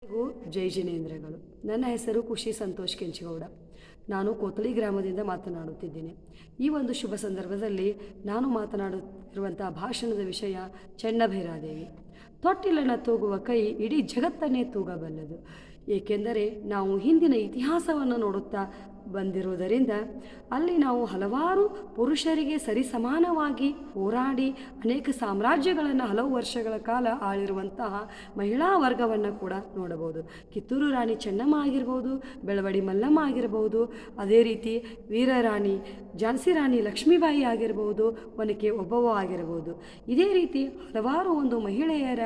ಎಲ್ಲರಿಗೂ ಜೈ ಜಿನೇಂದ್ರಗಳು. ನನ್ನ ಹೆಸರು ಖುಷಿ ಸಂತೋಷ್ ಕೆಂಚಗೌಡ. ನಾನು ಕೋತಳಿ ಗ್ರಾಮದಿಂದ ಮಾತನಾಡುತ್ತಿದ್ದೇನೆ. ಈ ಒಂದು ಶುಭ ಸಂದರ್ಭದಲ್ಲಿ ನಾನು ಮಾತನಾಡುತ್ತಿರುವಂಥ ಭಾಷಣದ ವಿಷಯ ಚೆನ್ನಭೈರಾದೇವಿ. ತೊಟ್ಟಿಲನ್ನು ತೂಗುವ ಕೈ ಇಡೀ ಜಗತ್ತನ್ನೇ ತೂಗಬಲ್ಲದು. ಏಕೆಂದರೆ ನಾವು ಹಿಂದಿನ ಇತಿಹಾಸವನ್ನು ನೋಡುತ್ತಾ ಬಂದಿರುವುದರಿಂದ ಅಲ್ಲಿ ನಾವು ಹಲವಾರು ಪುರುಷರಿಗೆ ಸರಿಸಮಾನವಾಗಿ ಹೋರಾಡಿ ಅನೇಕ ಸಾಮ್ರಾಜ್ಯಗಳನ್ನು ಹಲವು ವರ್ಷಗಳ ಕಾಲ ಆಳಿರುವಂತಹ ಮಹಿಳಾ ವರ್ಗವನ್ನು ಕೂಡ ನೋಡಬಹುದು. ಕಿತ್ತೂರು ರಾಣಿ ಚೆನ್ನಮ್ಮ ಆಗಿರ್ಬೋದು, ಬೆಳವಡಿ ಮಲ್ಲಮ್ಮ ಆಗಿರ್ಬೋದು, ಅದೇ ರೀತಿ ವೀರರಾಣಿ ಝಾನ್ಸಿ ರಾಣಿ ಲಕ್ಷ್ಮೀಬಾಯಿ ಆಗಿರ್ಬೋದು, ಒನಕೆ ಓಬವ್ವ ಆಗಿರ್ಬೋದು. ಇದೇ ರೀತಿ ಹಲವಾರು ಒಂದು ಮಹಿಳೆಯರ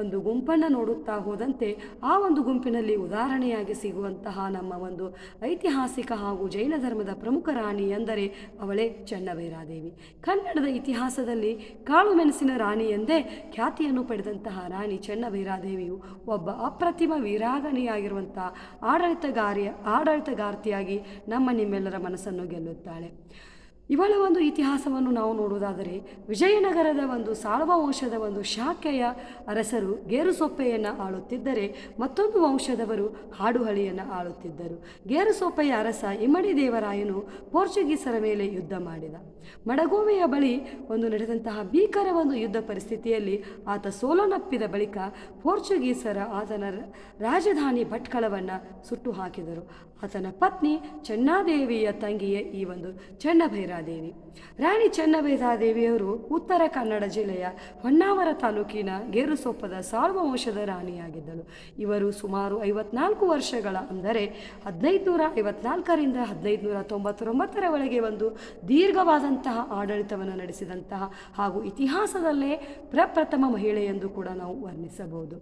ಒಂದು ಗುಂಪನ್ನು ನೋಡುತ್ತಾ ಹೋದಂತೆ ಆ ಒಂದು ಗುಂಪಿನಲ್ಲಿ ಉದಾಹರಣೆಯಾಗಿ ಸಿಗುವಂತಹ ನಮ್ಮ ಒಂದು ಐತಿಹಾಸಿಕ ಹಾಗೂ ಜೈನ ಧರ್ಮದ ಪ್ರಮುಖ ರಾಣಿ ಎಂದರೆ ಅವಳೇ ಚೆನ್ನಭೈರಾದೇವಿ. ಕನ್ನಡದ ಇತಿಹಾಸದಲ್ಲಿ ಕಾಳು ಮೆಣಸಿನ ರಾಣಿ ಎಂದೇ ಖ್ಯಾತಿಯನ್ನು ಪಡೆದಂತಹ ರಾಣಿ ಚೆನ್ನಭೈರಾದೇವಿಯು ಒಬ್ಬ ಅಪ್ರತಿಮ ವೀರಾಂಗನೆಯಾಗಿರುವಂಥ ಆಡಳಿತಗಾರ್ತಿಯಾಗಿ ನಿಮ್ಮೆಲ್ಲರ ಮನಸ್ಸನ್ನು ಗೆಲ್ಲುತ್ತಾಳೆ. ಇವಳ ಒಂದು ಇತಿಹಾಸವನ್ನು ನಾವು ನೋಡುವುದಾದರೆ ವಿಜಯನಗರದ ಒಂದು ಸಾಳ್ವ ವಂಶದ ಒಂದು ಶಾಖೆಯ ಅರಸರು ಗೇರುಸೊಪ್ಪೆಯನ್ನು ಆಳುತ್ತಿದ್ದರೆ ಮತ್ತೊಂದು ವಂಶದವರು ಹಾಡುಹಳಿಯನ್ನು ಆಳುತ್ತಿದ್ದರು. ಗೇರುಸೊಪ್ಪೆಯ ಅರಸ ಇಮ್ಮಡಿ ದೇವರಾಯನು ಪೋರ್ಚುಗೀಸರ ಮೇಲೆ ಯುದ್ಧ ಮಾಡಿದ. ಮಡಗೋವೆಯ ಬಳಿ ಒಂದು ನಡೆದಂತಹ ಭೀಕರ ಒಂದು ಯುದ್ಧ ಪರಿಸ್ಥಿತಿಯಲ್ಲಿ ಆತ ಸೋಲನಪ್ಪಿದ ಬಳಿಕ ಪೋರ್ಚುಗೀಸರ ಆತನ ರಾಜಧಾನಿ ಭಟ್ಕಳವನ್ನು ಸುಟ್ಟು ಹಾಕಿದರು. ಆತನ ಪತ್ನಿ ಚೆನ್ನಾದೇವಿಯ ತಂಗಿಯೇ ಈ ಒಂದು ಚೆನ್ನಭೈರಾದೇವಿ. ರಾಣಿ ಚೆನ್ನಭೈರಾದೇವಿಯವರು ಉತ್ತರ ಕನ್ನಡ ಜಿಲ್ಲೆಯ ಹೊನ್ನಾವರ ತಾಲೂಕಿನ ಗೇರುಸೊಪ್ಪದ ಸಾಳ್ವ ವಂಶದ ರಾಣಿಯಾಗಿದ್ದಳು. ಇವರು ಸುಮಾರು 54 ವರ್ಷಗಳ ಅಂದರೆ 1554ರಿಂದ 1599ರವರೆಗೆ ಒಂದು ದೀರ್ಘವಾದಂತಹ ಆಡಳಿತವನ್ನು ನಡೆಸಿದಂತಹ ಹಾಗೂ ಇತಿಹಾಸದಲ್ಲೇ ಪ್ರಪ್ರಥಮ ಮಹಿಳೆ ಎಂದು ಕೂಡ ನಾವು ವರ್ಣಿಸಬಹುದು.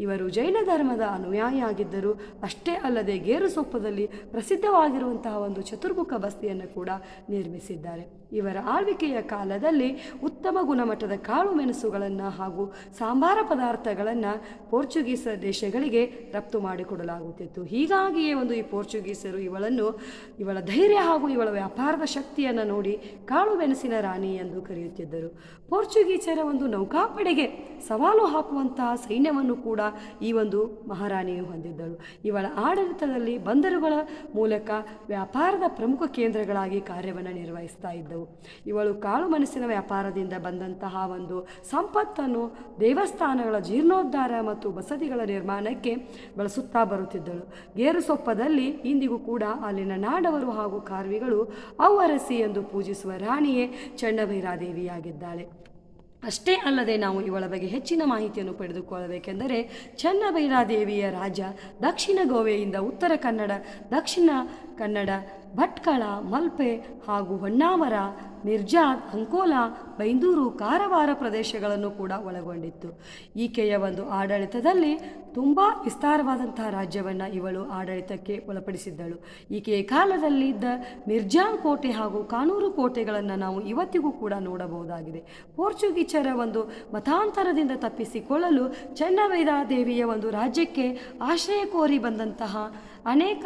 ಇವರು ಜೈನ ಧರ್ಮದ ಅನುಯಾಯಿಯಾಗಿದ್ದರು. ಅಷ್ಟೇ ಅಲ್ಲದೆ ಗೇರುಸೊಪ್ಪದಲ್ಲಿ ಪ್ರಸಿದ್ಧವಾಗಿರುವಂತಹ ಒಂದು ಚತುರ್ಮುಖ ಬಸ್ತಿಯನ್ನು ಕೂಡ ನಿರ್ಮಿಸಿದ್ದಾರೆ. ಇವರ ಆಳ್ವಿಕೆಯ ಕಾಲದಲ್ಲಿ ಉತ್ತಮ ಗುಣಮಟ್ಟದ ಕಾಳು ಮೆಣಸುಗಳನ್ನು ಹಾಗೂ ಸಾಂಬಾರ ಪದಾರ್ಥಗಳನ್ನು ಪೋರ್ಚುಗೀಸ ದೇಶಗಳಿಗೆ ರಫ್ತು ಮಾಡಿಕೊಡಲಾಗುತ್ತಿತ್ತು. ಹೀಗಾಗಿಯೇ ಒಂದು ಈ ಪೋರ್ಚುಗೀಸರು ಇವಳ ಧೈರ್ಯ ಹಾಗೂ ಇವಳ ವ್ಯಾಪಾರದ ಶಕ್ತಿಯನ್ನು ನೋಡಿ ಕಾಳು ಮೆಣಸಿನ ರಾಣಿ ಎಂದು ಕರೆಯುತ್ತಿದ್ದರು. ಪೋರ್ಚುಗೀಸರ ಒಂದು ನೌಕಾಪಡೆಗೆ ಸವಾಲು ಹಾಕುವಂತಹ ಸೈನ್ಯವನ್ನು ಕೂಡ ಈ ಒಂದು ಮಹಾರಾಣಿಯು ಹೊಂದಿದ್ದಳು. ಇವಳ ಆಡಳಿತದಲ್ಲಿ ಬಂದರುಗಳ ಮೂಲಕ ವ್ಯಾಪಾರದ ಪ್ರಮುಖ ಕೇಂದ್ರಗಳಾಗಿ ಕಾರ್ಯವನ್ನು ನಿರ್ವಹಿಸ್ತಾ ಇದ್ದವು. ಇವಳು ಕಾಳು ಮೆಣಸಿನ ವ್ಯಾಪಾರದಿಂದ ಬಂದಂತಹ ಒಂದು ಸಂಪತ್ತನ್ನು ದೇವಸ್ಥಾನಗಳ ಜೀರ್ಣೋದ್ಧಾರ ಮತ್ತು ಬಸದಿಗಳ ನಿರ್ಮಾಣಕ್ಕೆ ಬಳಸುತ್ತಾ ಬರುತ್ತಿದ್ದಳು. ಗೇರುಸೊಪ್ಪದಲ್ಲಿ ಇಂದಿಗೂ ಕೂಡ ಅಲ್ಲಿನ ನಾಡವರು ಹಾಗೂ ಕಾರ್ವಿಗಳು ಅವ್ವರಸಿ ಎಂದು ಪೂಜಿಸುವ ರಾಣಿಯೇ ಚೆನ್ನಭೈರಾದೇವಿಯಾಗಿದ್ದಾಳೆ. ಅಷ್ಟೇ ಅಲ್ಲದೆ ನಾವು ಇವಳ ಬಗ್ಗೆ ಹೆಚ್ಚಿನ ಮಾಹಿತಿಯನ್ನು ಪಡೆದುಕೊಳ್ಳಬೇಕೆಂದರೆ ಚೆನ್ನಭೈರಾದೇವಿಯ ರಾಜ್ಯ ದಕ್ಷಿಣ ಗೋವೆಯಿಂದ ಉತ್ತರ ಕನ್ನಡ, ದಕ್ಷಿಣ ಕನ್ನಡ, ಭಟ್ಕಳ, ಮಲ್ಪೆ ಹಾಗೂ ಹೊನ್ನಾವರ, ಮಿರ್ಜಾದ್, ಅಂಕೋಲಾ, ಬೈಂದೂರು, ಕಾರವಾರ ಪ್ರದೇಶಗಳನ್ನು ಕೂಡ ಒಳಗೊಂಡಿತ್ತು. ಈಕೆಯ ಒಂದು ಆಡಳಿತದಲ್ಲಿ ತುಂಬ ವಿಸ್ತಾರವಾದಂತಹ ರಾಜ್ಯವನ್ನು ಇವಳು ಆಡಳಿತಕ್ಕೆ ಒಳಪಡಿಸಿದ್ದಳು. ಈಕೆಯ ಕಾಲದಲ್ಲಿದ್ದ ಮಿರ್ಜಾನ್ ಕೋಟೆ ಹಾಗೂ ಕಾನೂರು ಕೋಟೆಗಳನ್ನು ನಾವು ಇವತ್ತಿಗೂ ಕೂಡ ನೋಡಬಹುದಾಗಿದೆ. ಪೋರ್ಚುಗೀಸರ ಒಂದು ಮತಾಂತರದಿಂದ ತಪ್ಪಿಸಿಕೊಳ್ಳಲು ಚೆನ್ನಭೈರಾದೇವಿಯ ಒಂದು ರಾಜ್ಯಕ್ಕೆ ಆಶ್ರಯ ಕೋರಿ ಬಂದಂತಹ ಅನೇಕ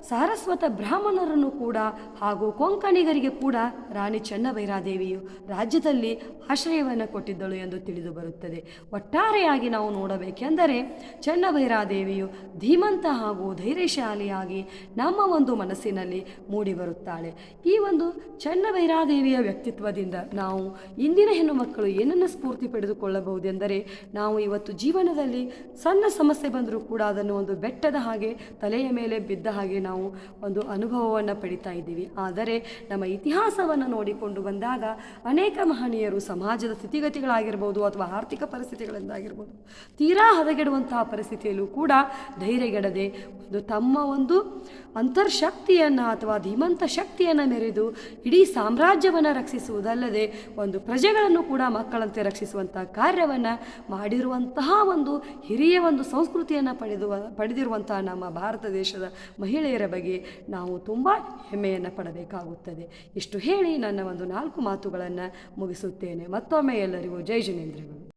ಸಾರಸ್ವತ ಬ್ರಾಹ್ಮಣರನ್ನು ಕೂಡ ಹಾಗೂ ಕೊಂಕಣಿಗರಿಗೆ ಕೂಡ ರಾಣಿ ಚೆನ್ನಭೈರಾದೇವಿಯು ರಾಜ್ಯದಲ್ಲಿ ಆಶ್ರಯವನ್ನು ಕೊಟ್ಟಿದ್ದಳು ಎಂದು ತಿಳಿದು ಬರುತ್ತದೆ. ಒಟ್ಟಾರೆಯಾಗಿ ನಾವು ನೋಡಬೇಕೆಂದರೆ ಚೆನ್ನಭೈರಾದೇವಿಯು ಧೀಮಂತ ಹಾಗೂ ಧೈರ್ಯಶಾಲಿಯಾಗಿ ನಮ್ಮ ಒಂದು ಮನಸ್ಸಿನಲ್ಲಿ ಮೂಡಿಬರುತ್ತಾಳೆ. ಈ ಒಂದು ಚೆನ್ನಭೈರಾದೇವಿಯ ವ್ಯಕ್ತಿತ್ವದಿಂದ ನಾವು ಇಂದಿನ ಹೆಣ್ಣು ಮಕ್ಕಳು ಏನನ್ನು ಸ್ಫೂರ್ತಿ ಪಡೆದುಕೊಳ್ಳಬಹುದೆಂದರೆ, ನಾವು ಇವತ್ತು ಜೀವನದಲ್ಲಿ ಸಣ್ಣ ಸಮಸ್ಯೆ ಬಂದರೂ ಕೂಡ ಅದನ್ನು ಒಂದು ಬೆಟ್ಟದ ಹಾಗೆ ತಲೆಯ ಮೇಲೆ ಬಿದ್ದ ಹಾಗೆ ನಾವು ಒಂದು ಅನುಭವವನ್ನು ಪಡಿತಾ ಇದ್ದೀವಿ. ಆದರೆ ನಮ್ಮ ಇತಿಹಾಸವನ್ನು ನೋಡಿಕೊಂಡು ಬಂದಾಗ ಅನೇಕ ಮಹನೀಯರು ಸಮಾಜದ ಸ್ಥಿತಿಗತಿಗಳಾಗಿರ್ಬೋದು ಅಥವಾ ಆರ್ಥಿಕ ಪರಿಸ್ಥಿತಿಗಳಿಂದಾಗಿರ್ಬೋದು ತೀರಾ ಹದಗೆಡುವಂತಹ ಪರಿಸ್ಥಿತಿಯಲ್ಲೂ ಕೂಡ ಧೈರ್ಯಗೆಡದೆ ತಮ್ಮ ಒಂದು ಅಂತರ್ಶಕ್ತಿಯನ್ನು ಅಥವಾ ಧೀಮಂತ ಶಕ್ತಿಯನ್ನು ಮೆರೆದು ಇಡೀ ಸಾಮ್ರಾಜ್ಯವನ್ನು ರಕ್ಷಿಸುವುದಲ್ಲದೆ ಒಂದು ಪ್ರಜೆಗಳನ್ನು ಕೂಡ ಮಕ್ಕಳಂತೆ ರಕ್ಷಿಸುವಂಥ ಕಾರ್ಯವನ್ನು ಮಾಡಿರುವಂತಹ ಒಂದು ಹಿರಿಯ ಒಂದು ಸಂಸ್ಕೃತಿಯನ್ನು ಪಡೆದಿರುವಂತಹ ನಮ್ಮ ಭಾರತ ದೇಶದ ಮಹಿಳೆಯರ ಬಗ್ಗೆ ನಾವು ತುಂಬ ಹೆಮ್ಮೆಯನ್ನು ಪಡಬೇಕಾಗುತ್ತದೆ. ಇಷ್ಟು ಹೇಳಿ ನನ್ನ ಒಂದು 4 ಮಾತುಗಳನ್ನು ಮುಗಿಸುತ್ತೇನೆ. ಮತ್ತೊಮ್ಮೆ ಎಲ್ಲರಿಗೂ ಜೈ ಜಿನೇಂದ್ರಗಳು.